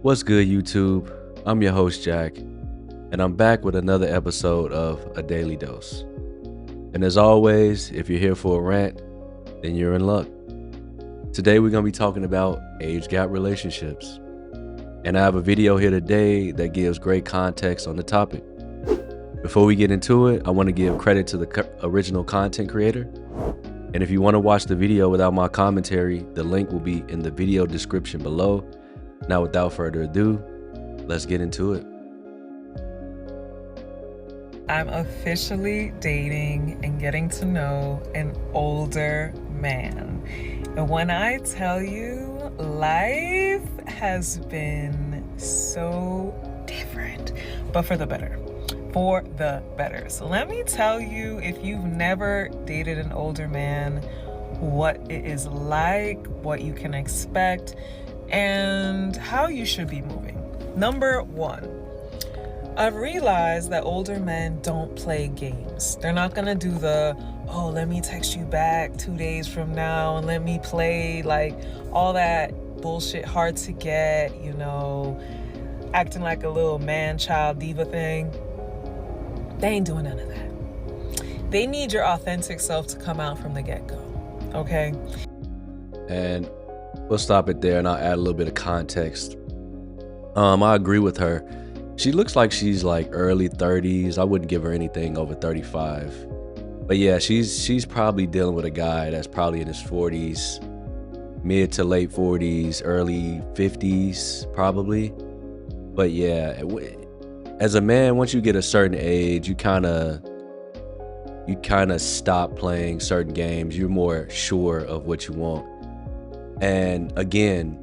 What's good, YouTube? I'm your host, Jack, and I'm back with another episode of A Daily Dose. And as always, if you're here for a rant, then you're in luck. Today, we're going to be talking about age gap relationships. And I have a video here today that gives great context on the topic. Before we get into it, I want to give credit to the original content creator. And if you want to watch the video without my commentary, the link will be in the video description below. Now, without further ado, let's get into it. I'm officially dating and getting to know an older man. And when I tell you, life has been so different, but for the better. For the better. So let me tell you, if you've never dated an older man, what it is like, what you can expect, and how you should be moving. Number one, I've realized that older men don't play games. They're not gonna do the, oh, let me text you back 2 days from now and let me play, like all that bullshit, hard to get, acting like a little man-child diva thing. They ain't doing none of that. They need your authentic self to come out from the get-go, okay? And we'll stop it there and I'll add a little bit of context. I agree with her. She looks like she's like early 30s. I wouldn't give her anything over 35. But yeah, she's probably dealing with a guy that's probably in his 40s, mid to late 40s, early 50s probably. But yeah, as a man, once you get a certain age, you kind of stop playing certain games. You're more sure of what you want. And again,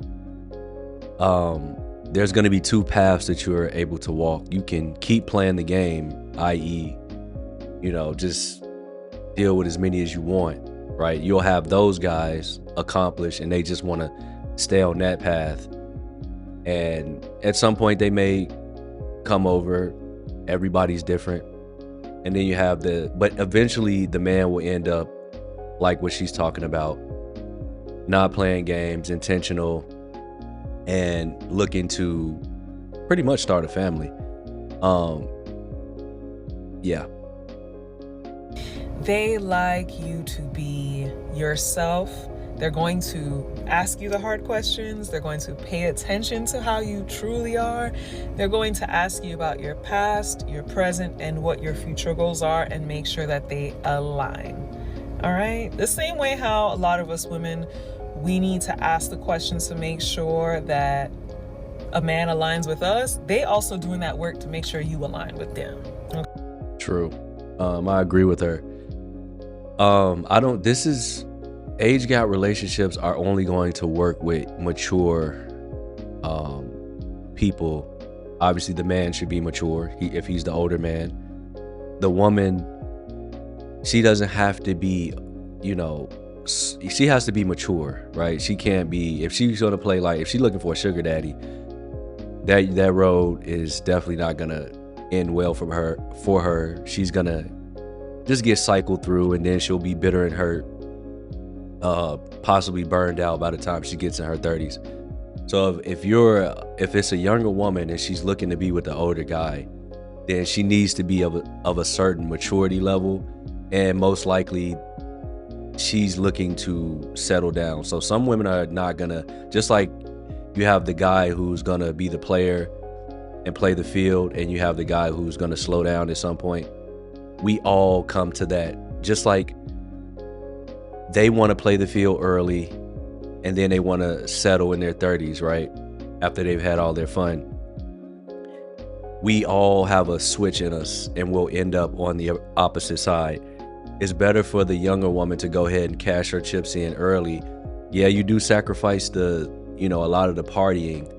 there's going to be two paths that you're able to walk. You can keep playing the game, i.e., just deal with as many as you want, right? You'll have those guys accomplish and they just want to stay on that path. And at some point they may come over. Everybody's different. And then you have but eventually the man will end up like what she's talking about, not playing games, intentional, and looking to pretty much start a family. Yeah. They like you to be yourself. They're going to ask you the hard questions. They're going to pay attention to how you truly are. They're going to ask you about your past, your present, and what your future goals are, and make sure that they align. All right? The same way how a lot of us women, we need to ask the questions to make sure that a man aligns with us. They also doing that work to make sure you align with them. Okay? True. I agree with her. Age gap relationships are only going to work with mature people. Obviously, the man should be mature if he's the older man. The woman, she doesn't have to be, she has to be mature, right? She can't be, if she's gonna play, like if she's looking for a sugar daddy, that road is definitely not gonna end well for her. She's gonna just get cycled through, and then she'll be bitter and hurt, possibly burned out by the time she gets in her 30s. So if it's a younger woman and she's looking to be with the older guy, then she needs to be of a certain maturity level, and most likely she's looking to settle down. So some women are not gonna, just like you have the guy who's gonna be the player and play the field, and you have the guy who's gonna slow down at some point. We all come to that. Just like they want to play the field early and then they want to settle in their 30s, right? After they've had all their fun. We all have a switch in us and we'll end up on the opposite side. It's better for the younger woman to go ahead and cash her chips in early. Yeah, you do sacrifice a lot of the partying.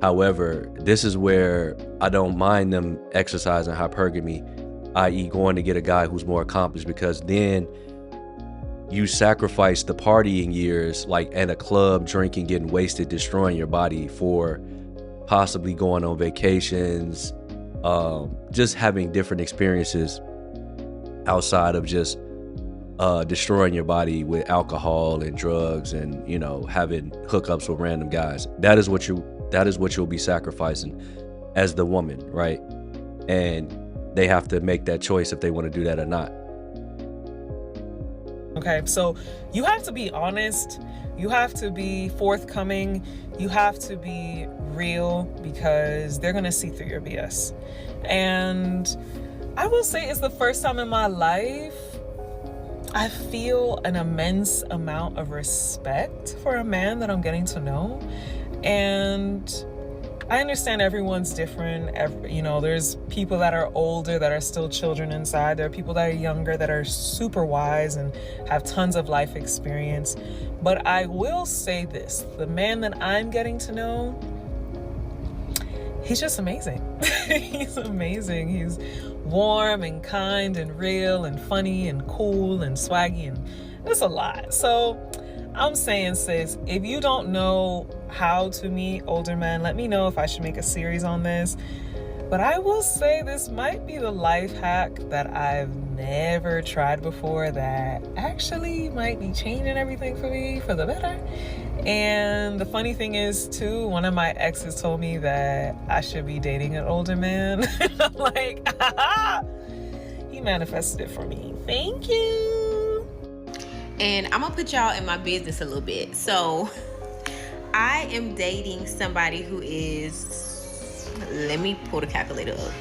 However, this is where I don't mind them exercising hypergamy, i.e. going to get a guy who's more accomplished, because then you sacrifice the partying years, like in a club, drinking, getting wasted, destroying your body, for possibly going on vacations, just having different experiences outside of just destroying your body with alcohol and drugs and, having hookups with random guys. That is what That is what you'll be sacrificing as the woman, right? And they have to make that choice if they want to do that or not. Okay, so you have to be honest, you have to be forthcoming, you have to be real, because they're gonna see through your BS. And I will say it's the first time in my life I feel an immense amount of respect for a man that I'm getting to know. And I understand everyone's different. There's people that are older that are still children inside. There are people that are younger that are super wise and have tons of life experience. But I will say this, the man that I'm getting to know, he's just amazing. He's amazing. He's warm and kind and real and funny and cool and swaggy, and it's a lot. So I'm saying, sis, if you don't know how to meet older men, let me know if I should make a series on this. But I will say this might be the life hack that I've never tried before that actually might be changing everything for me for the better. And the funny thing is, too, one of my exes told me that I should be dating an older man. I'm like, he manifested it for me. Thank you. And I'm gonna put y'all in my business a little bit. So I am dating somebody who is, let me pull the calculator up.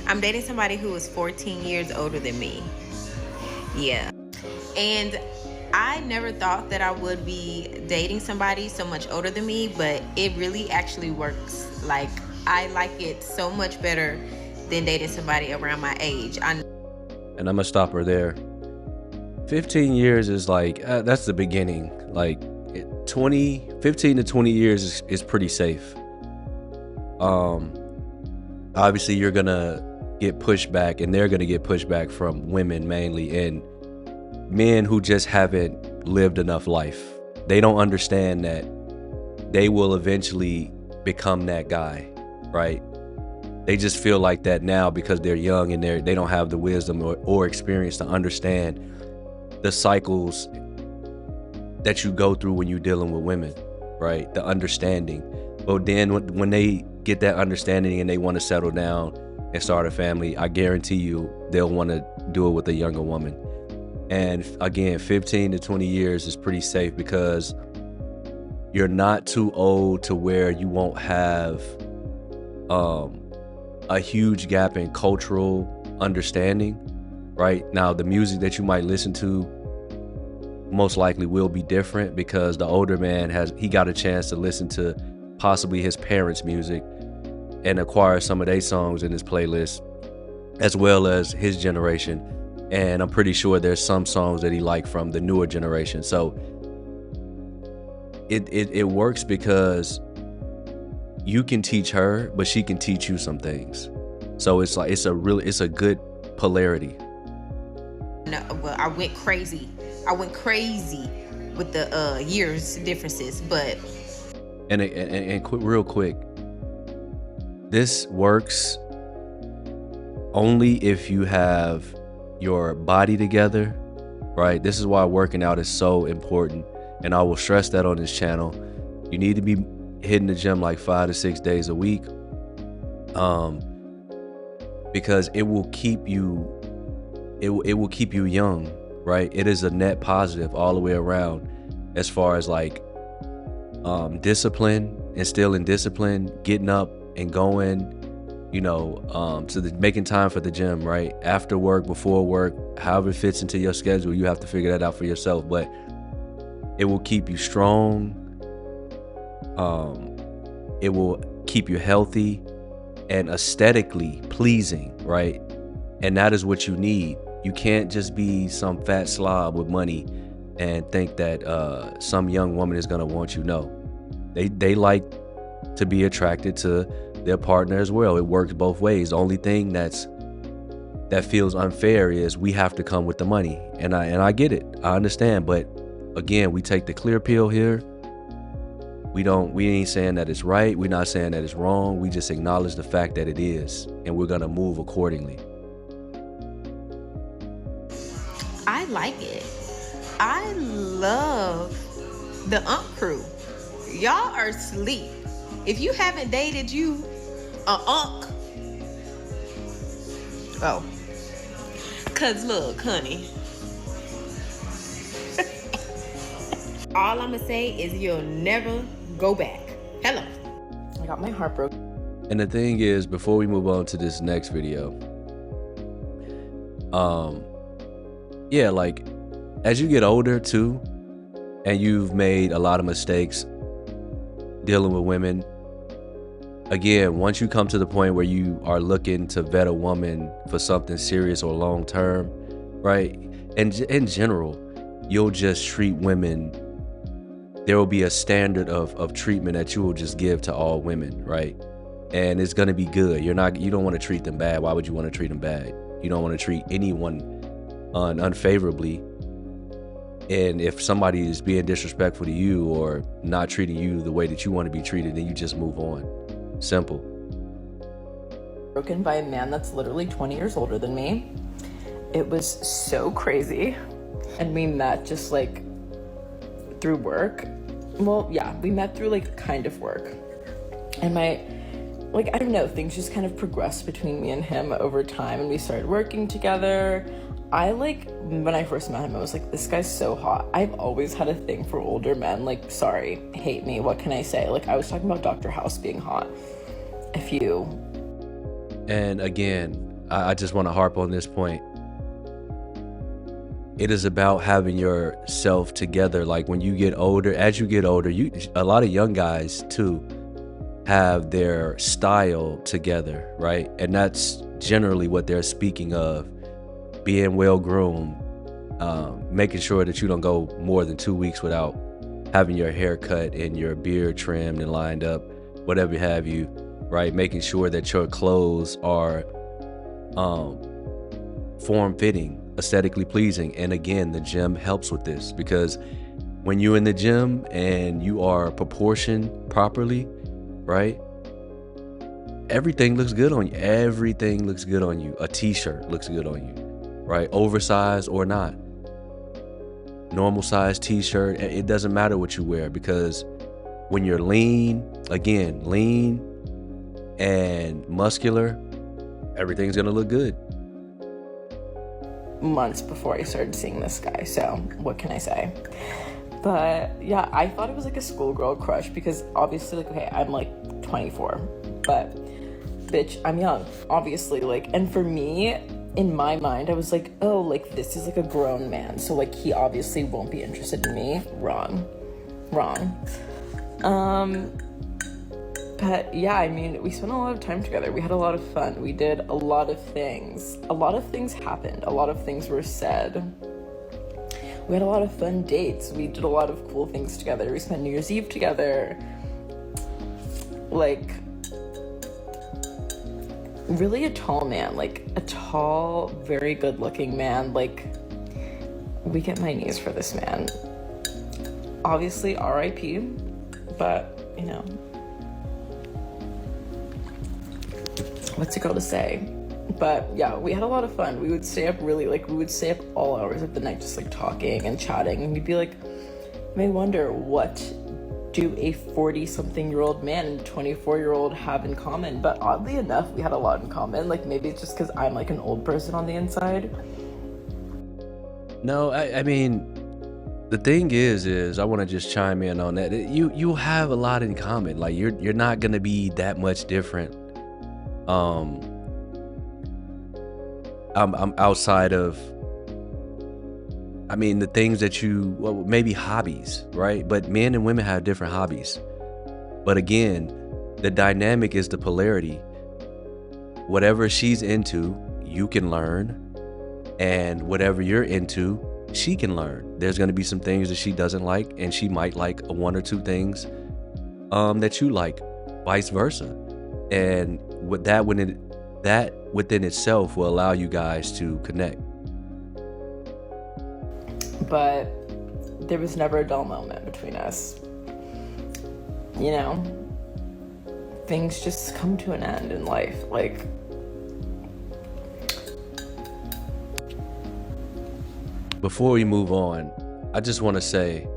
I'm dating somebody who is 14 years older than me. Yeah. And I never thought that I would be dating somebody so much older than me, but it really actually works. Like, I like it so much better than dating somebody around my age. And I'm gonna stop her there. 15 years is like, that's the beginning. Like 15 to 20 years is pretty safe. Obviously you're gonna get pushback, and they're gonna get pushback from women mainly, and men who just haven't lived enough life. They don't understand that they will eventually become that guy, right? They just feel like that now because they're young and they don't have the wisdom or experience to understand the cycles that you go through when you're dealing with women, right? The understanding. But then when they get that understanding and they want to settle down and start a family, I guarantee you they'll want to do it with a younger woman. And again, 15 to 20 years is pretty safe because you're not too old to where you won't have a huge gap in cultural understanding, right? Now, the music that you might listen to most likely will be different because the older man he got a chance to listen to possibly his parents' music and acquire some of their songs in his playlist, as well as his generation. And I'm pretty sure there's some songs that he liked from the newer generation. So it works because you can teach her, but she can teach you some things. So it's like it's a good polarity. No, well, I went crazy with the years differences, but and real quick, this works only if you have your body together, right? This is why working out is so important, and I will stress that on this channel. You need to be hitting the gym like 5 to 6 days a week, because it will keep you young, right? It is a net positive all the way around as far as like discipline, instilling discipline, getting up and going, making time for the gym, right? After work, before work, however it fits into your schedule, you have to figure that out for yourself. But it will keep you strong. It will keep you healthy and aesthetically pleasing, right? And that is what you need. You can't just be some fat slob with money and think that some young woman is gonna want you. No, they like to be attracted to their partner as well. It works both ways. The only thing that feels unfair is we have to come with the money, and I get it, I understand. But again, we take the clear pill here. We ain't saying that it's right. We're not saying that it's wrong. We just acknowledge the fact that it is, and we're gonna move accordingly. I like it. I love the crew. Y'all are asleep. If you haven't dated you a oh, cause look, honey. All I'ma say is you'll never go back. Hello. I got my heart broken. And the thing is, before we move on to this next video, yeah, like as you get older too, and you've made a lot of mistakes dealing with women, again, once you come to the point where you are looking to vet a woman for something serious or long term, right? And in general, you'll just treat women. There will be a standard of treatment that you will just give to all women, right? And it's gonna be good. You don't want to treat them bad. Why would you want to treat them bad? You don't want to treat anyone unfavorably. And if somebody is being disrespectful to you or not treating you the way that you want to be treated, then you just move on. Simple. Broken by a man that's literally 20 years older than me. It was so crazy. And we met just like through work. Well, yeah, we met through like kind of work. And I don't know, things just kind of progressed between me and him over time, and we started working together. When I first met him, I was like, this guy's so hot. I've always had a thing for older men. Like, sorry, hate me, what can I say? Like, I was talking about Dr. House being hot. And again, I just want to harp on this point. It is about having yourself together. Like when you get older, as you get older, a lot of young guys too have their style together, right? And that's generally what they're speaking of. Being well groomed, making sure that you don't go more than 2 weeks without having your hair cut and your beard trimmed and lined up, whatever have you, right? Making sure that your clothes are form-fitting, aesthetically pleasing. And again, the gym helps with this, because when you're in the gym and you are proportioned properly, right? Everything looks good on you. Everything looks good on you. A t-shirt looks good on you, right? Oversized or not. Normal size t-shirt, it doesn't matter what you wear, because when you're lean and muscular, everything's gonna look good. Months before I started seeing this guy, so what can I say? But yeah, I thought it was like a schoolgirl crush, because obviously, like, okay, I'm like 24, but bitch, I'm young, obviously, like, and for me, in my mind, I was like, oh, like, this is like a grown man, so like he obviously won't be interested in me. Wrong. But yeah, I mean, we spent a lot of time together. We had a lot of fun. We did a lot of things. A lot of things happened. A lot of things were said. We had a lot of fun dates. We did a lot of cool things together. We spent New Year's Eve together. Like, really a tall man. Like, a tall, very good-looking man. Like, we get my knees for this man. Obviously, R.I.P., but, you know, what's a girl to say? But yeah, we had a lot of fun. We would stay up all hours of the night, just like talking and chatting, and we'd be like, you may wonder, what do a 40-something-year-old man and a 24-year-old have in common? But oddly enough, we had a lot in common. Like, maybe it's just because I'm like an old person on the inside. No, I mean, the thing is I want to just chime in on that. You have a lot in common. Like, you're not gonna be that much different. I'm outside of, I mean, the things that maybe hobbies, right? But men and women have different hobbies. But again, the dynamic is the polarity. Whatever she's into, you can learn. And whatever you're into, she can learn. There's going to be some things that she doesn't like, and she might like one or two things that you like, vice versa. And with that within itself will allow you guys to connect. But there was never a dull moment between us. You know, things just come to an end in life. Like, before we move on, I just want to say,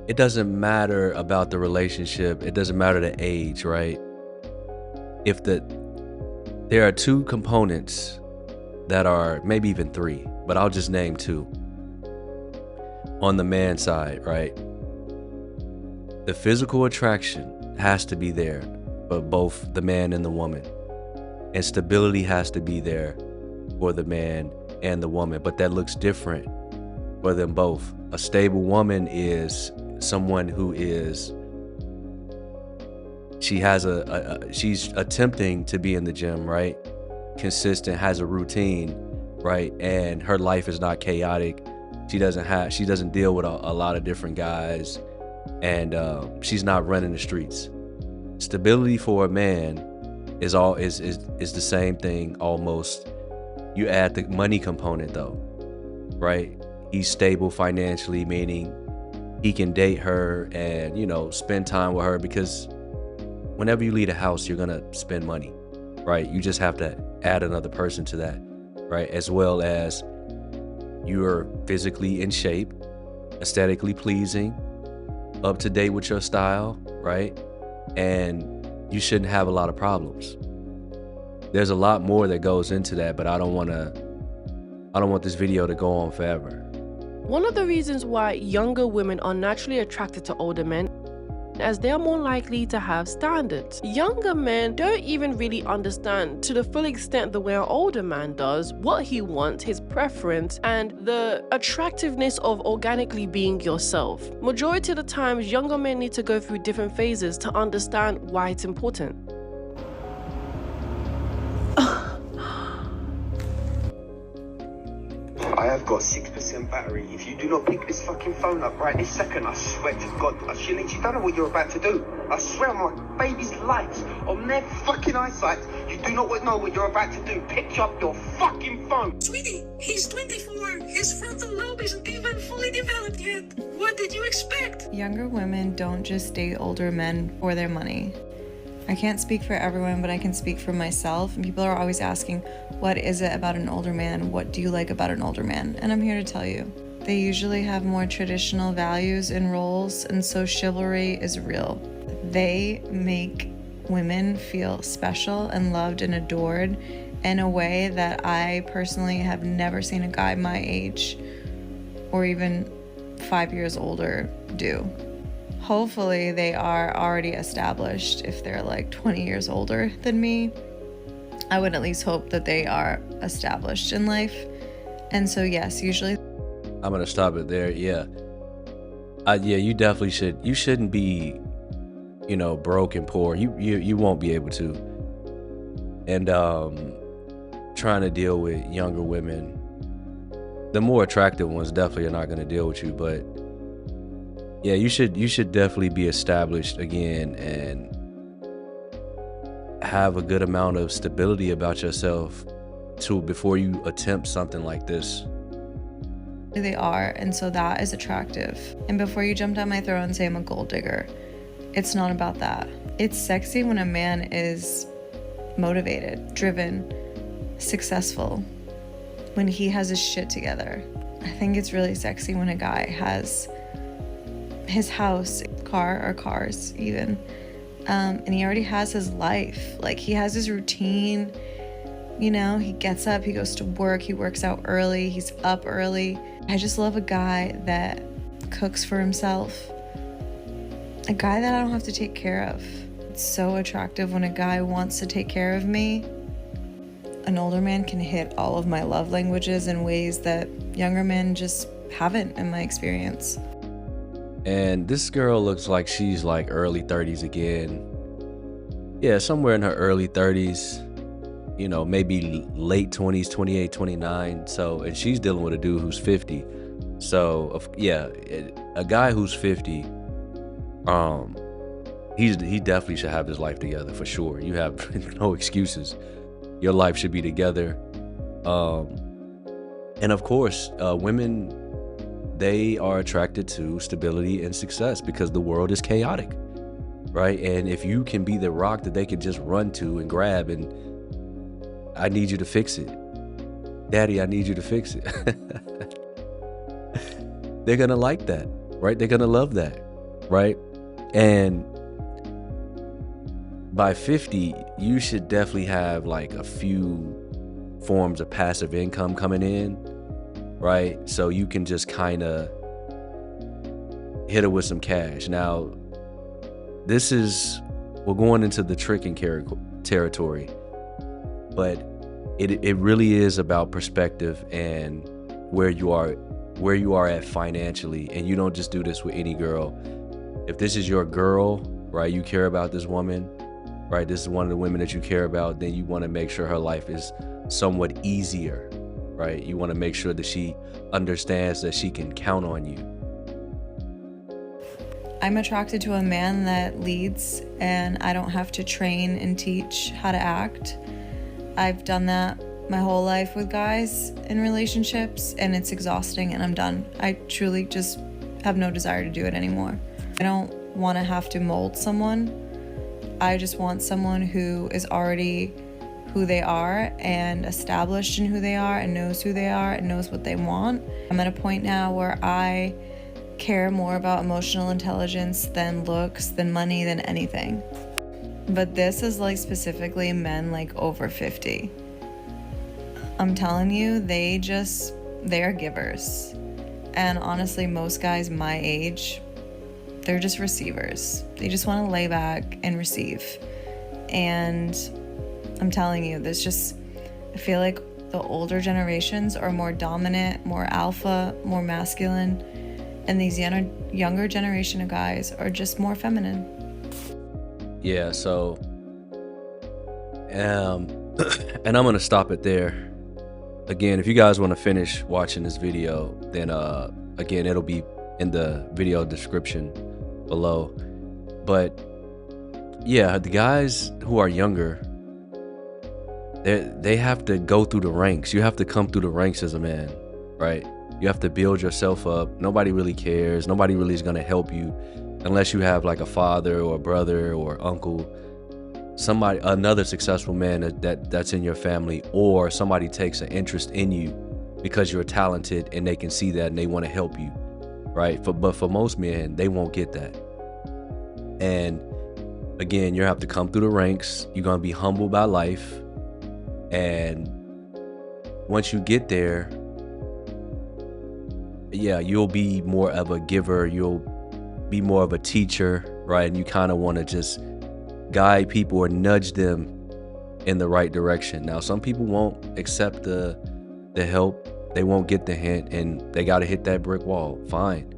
it doesn't matter about the relationship. It doesn't matter the age, right? If there are two components that are, maybe even three, but I'll just name two. On the man side, right? The physical attraction has to be there for both the man and the woman. And stability has to be there for the man and the woman, but that looks different for them both. A stable woman is someone who is, she's attempting to be in the gym, right? Consistent, has a routine, right? And her life is not chaotic. She doesn't deal with a lot of different guys, and she's not running the streets. Stability for a man is the same thing almost. You add the money component though, right? He's stable financially, meaning he can date her and, you know, spend time with her, because whenever you leave a house, you're gonna spend money, right? You just have to add another person to that, right? As well as you're physically in shape, aesthetically pleasing, up to date with your style, right? And you shouldn't have a lot of problems. There's a lot more that goes into that, but I don't want this video to go on forever. One of the reasons why younger women are naturally attracted to older men, as they are more likely to have standards. Younger men don't even really understand to the full extent the way an older man does what he wants, his preference, and the attractiveness of organically being yourself. Majority of the times, younger men need to go through different phases to understand why it's important. I have got 6% battery. If you do not pick this fucking phone up right this second, I swear to God, Shillings, you don't know what you're about to do. I swear on my baby's life, on their fucking eyesight, you do not know what you're about to do. Pick up your fucking phone. Sweetie, he's 24. His frontal lobe isn't even fully developed yet. What did you expect? Younger women don't just date older men for their money. I can't speak for everyone, but I can speak for myself. And people are always asking, what is it about an older man? What do you like about an older man? And I'm here to tell you, they usually have more traditional values and roles, and so chivalry is real. They make women feel special and loved and adored in a way that I personally have never seen a guy my age or even 5 years older do. Hopefully they are already established. If they're like 20 years older than me, I would at least hope that they are established in life. And so yes, usually I'm gonna stop it there. Yeah, you definitely should. You shouldn't be, you know, broke and poor. You won't be able to. And trying to deal with younger women, the more attractive ones definitely are not gonna deal with you, but yeah, you should definitely be established again and have a good amount of stability about yourself before you attempt something like this. they are, and so that is attractive. And before you jump down my throat and say I'm a gold digger, it's not about that. It's sexy when a man is motivated, driven, successful, when he has his shit together. I think it's really sexy when a guy has his house, car, or cars even, and he already has his life. Like, he has his routine, you know, he gets up, he goes to work, he works out early, he's up early. I just love a guy that cooks for himself, a guy that I don't have to take care of. It's so attractive when a guy wants to take care of me. An older man can hit all of my love languages in ways that younger men just haven't, in my experience. And this girl looks like she's like early 30s again. Yeah, somewhere in her early 30s, you know, maybe late 20s, 28, 29. So, and she's dealing with a dude who's 50. So, yeah, a guy who's 50, he definitely should have his life together for sure. You have no excuses. Your life should be together. And of course, women, they are attracted to stability and success because the world is chaotic, right? And if you can be the rock that they can just run to and grab, and I need you to fix it. Daddy, I need you to fix it. they're gonna like that, right? They're gonna love that, right? And by 50, you should definitely have like a few forms of passive income coming in, right? So you can just kind of hit her with some cash. Now, we're going into the tricking territory, but it really is about perspective and where you are at financially. And you don't just do this with any girl. If this is your girl, right, you care about this woman, right, this is one of the women that you care about, then you want to make sure her life is somewhat easier, right? You want to make sure that she understands that she can count on you. I'm attracted to a man that leads, and I don't have to train and teach how to act. I've done that my whole life with guys in relationships, and it's exhausting, and I'm done. I truly just have no desire to do it anymore. I don't want to have to mold someone. I just want someone who is already who they are and established in who they are and knows who they are and knows what they want. I'm at a point now where I care more about emotional intelligence than looks, than money, than anything. But this is like specifically men like over 50. I'm telling you, they are givers. And honestly, most guys my age, they're just receivers. They just want to lay back and receive. And I'm telling you, I feel like the older generations are more dominant, more alpha, more masculine. And these younger generation of guys are just more feminine. Yeah, so, and I'm gonna stop it there. Again, if you guys want to finish watching this video, then again, it'll be in the video description below. But yeah, the guys who are younger, they have to go through the ranks. You have to come through the ranks as a man, right? You have to build yourself up. Nobody really cares. Nobody really is going to help you unless you have like a father or a brother or uncle, another successful man that's in your family, or somebody takes an interest in you because you're talented and they can see that and they want to help you, right? But for most men, they won't get that. And again, you have to come through the ranks. You're going to be humbled by life. And once you get there, yeah, you'll be more of a giver, you'll be more of a teacher, right? And you kind of want to just guide people or nudge them in the right direction. Now, some people won't accept the help, they won't get the hint, and they got to hit that brick wall. Fine.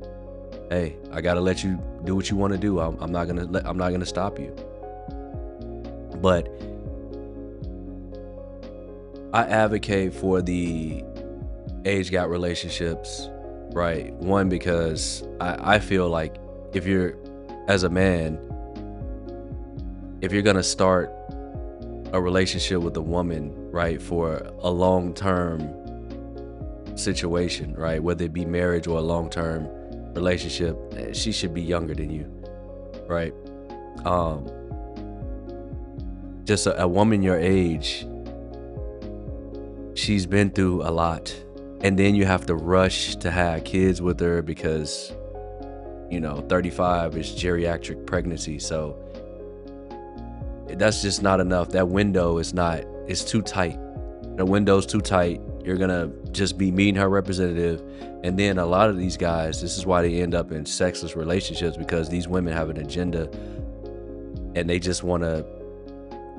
Hey, I got to let you do what you want to do. I'm not gonna stop you. But I advocate for the age gap relationships. Right. One, because I feel like if you're, as a man, if you're going to start a relationship with a woman, right, for a long-term situation, right, whether it be marriage or a long-term relationship, she should be younger than you, right? Just a woman your age, she's been through a lot. And then you have to rush to have kids with her because, 35 is geriatric pregnancy. So that's just not enough. That window it's too tight. The window's too tight. You're going to just be meeting her representative. And then a lot of these guys, this is why they end up in sexless relationships, because these women have an agenda and they just want to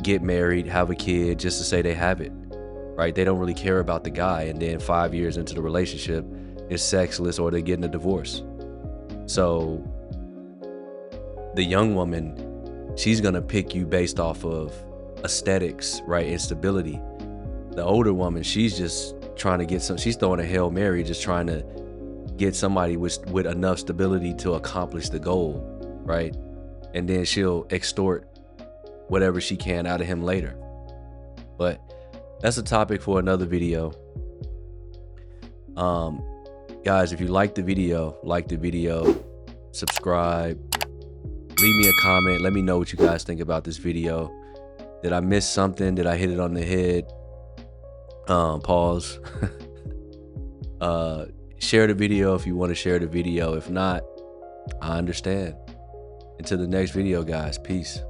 get married, have a kid just to say they have it. Right? They don't really care about the guy, and then 5 years into the relationship, it's sexless or they're getting a divorce. So the young woman, she's gonna pick you based off of aesthetics, right, and stability. The older woman, she's just trying to get she's throwing a Hail Mary, just trying to get somebody with enough stability to accomplish the goal, right? And then she'll extort whatever she can out of him later. But that's a topic for another video. Guys, if you like the video, subscribe, leave me a comment. Let me know what you guys think about this video. Did I miss something? Did I hit it on the head? Pause. Share the video if you want to share the video. If not, I understand. Until the next video, guys. Peace.